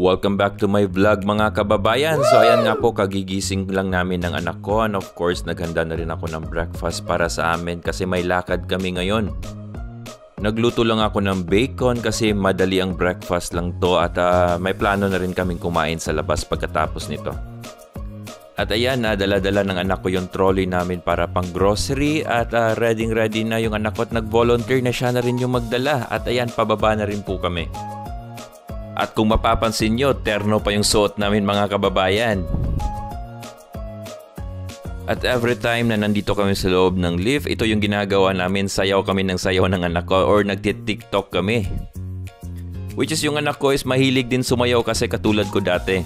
Welcome back to my vlog mga kababayan. So ayan nga po, kagigising lang namin ng anak ko. And of course, naghanda na rin ako ng breakfast para sa amin kasi may lakad kami ngayon. Nagluto lang ako ng bacon kasi madali ang breakfast lang to. At may plano na rin kaming kumain sa labas pagkatapos nito. At ayan, dala-dala ng anak ko yung trolley namin para pang grocery. At ready na yung anak ko at nag-volunteer na siya na rin yung magdala. At ayan, pababa na rin po kami. At kung mapapansin nyo, terno pa yung suot namin mga kababayan. At every time na nandito kami sa loob ng lift, ito yung ginagawa namin, sayaw kami ng sayaw ng anak ko or nagti-TikTok kami. Which is yung anak ko is mahilig din sumayaw kasi katulad ko dati.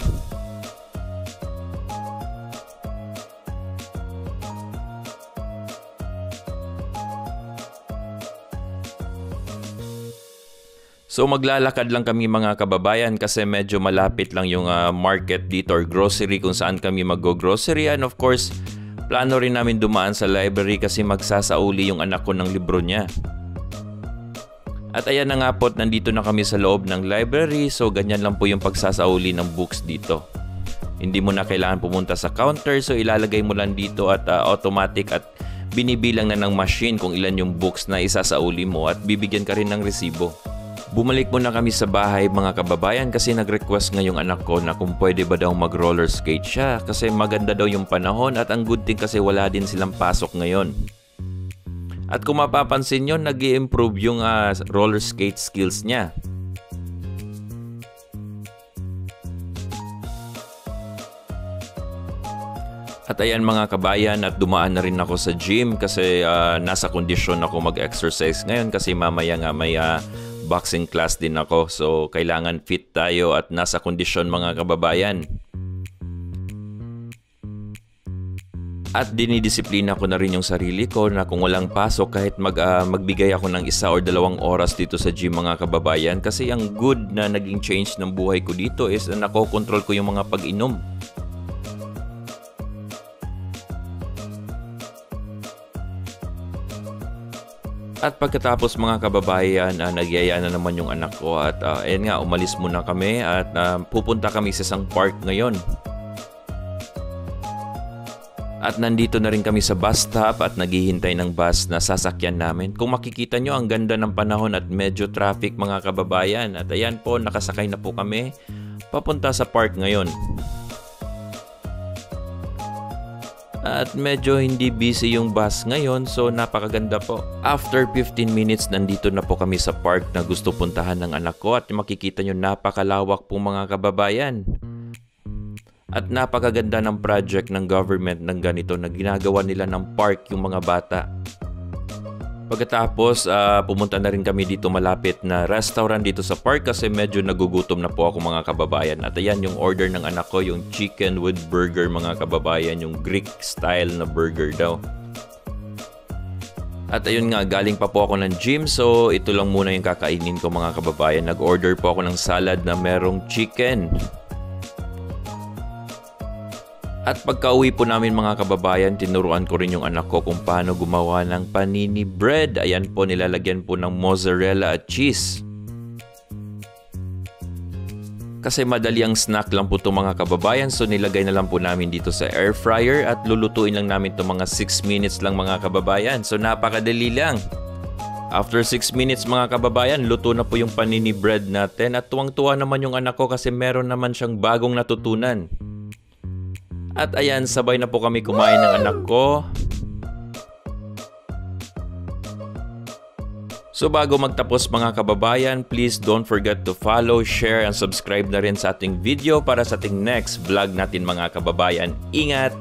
So maglalakad lang kami mga kababayan kasi medyo malapit lang yung market dito or grocery kung saan kami mag-grocery. And of course, plano rin namin dumaan sa library kasi magsasauli yung anak ko ng libro niya. At ayan na nga po, nandito na kami sa loob ng library. So ganyan lang po yung pagsasauli ng books dito. Hindi mo na kailangan pumunta sa counter. So ilalagay mo lang dito at automatic at binibilang na ng machine kung ilan yung books na isasauli mo at bibigyan ka rin ng resibo. Bumalik muna kami sa bahay mga kababayan kasi nag-request nga yung anak ko na kung pwede ba daw mag-roller skate siya kasi maganda daw yung panahon at ang good thing kasi wala din silang pasok ngayon. At kung mapapansin nyo, nag-i-improve yung roller skate skills niya. At ayan mga kabayan, at dumaan na rin ako sa gym kasi nasa kondisyon ako mag-exercise ngayon kasi mamaya nga may boxing class din ako. So, kailangan fit tayo at nasa kondisyon mga kababayan. At dinidisiplina ko na rin yung sarili ko na kung walang pasok kahit magbigay ako ng 1 or 2 oras dito sa gym mga kababayan. Kasi ang good na naging change ng buhay ko dito is na nakokontrol ko yung mga pag-inom. At pagkatapos mga kababayan, nagyaya na naman yung anak ko at ayun nga, umalis muna kami at pupunta kami sa isang park ngayon. At nandito na rin kami sa bus stop at naghihintay ng bus na sasakyan namin. Kung makikita nyo, ang ganda ng panahon at medyo traffic mga kababayan. At ayan po, nakasakay na po kami papunta sa park ngayon. At medyo hindi busy yung bus ngayon, so napakaganda po. After 15 minutes, nandito na po kami sa park na gusto puntahan ng anak ko. At makikita nyo, napakalawak po mga kababayan. At napakaganda ng project ng government ng ganito na ginagawa nila ng park yung mga bata. Pagkatapos, pumunta na rin kami dito malapit na restaurant dito sa park kasi medyo nagugutom na po ako mga kababayan. At ayan yung order ng anak ko, yung chicken with burger mga kababayan, yung Greek style na burger daw. At ayun nga, galing pa po ako ng gym, so ito lang muna yung kakainin ko mga kababayan. Nag-order po ako ng salad na merong chicken. At pagka-uwi po namin mga kababayan, tinuruan ko rin yung anak ko kung paano gumawa ng panini bread. Ayan po, nilalagyan po ng mozzarella at cheese. Kasi madali ang snack lang po itong mga kababayan, so nilagay na lang po namin dito sa air fryer at lulutuin lang namin itong mga 6 minutes lang mga kababayan. So napakadali lang. After 6 minutes mga kababayan, luto na po yung panini bread natin at tuwang-tuwa naman yung anak ko kasi meron naman siyang bagong natutunan. At ayan, sabay na po kami kumain ng anak ko. So bago magtapos mga kababayan, please don't forget to follow, share, and subscribe na rin sa ating video para sa ating next vlog natin mga kababayan. Ingat!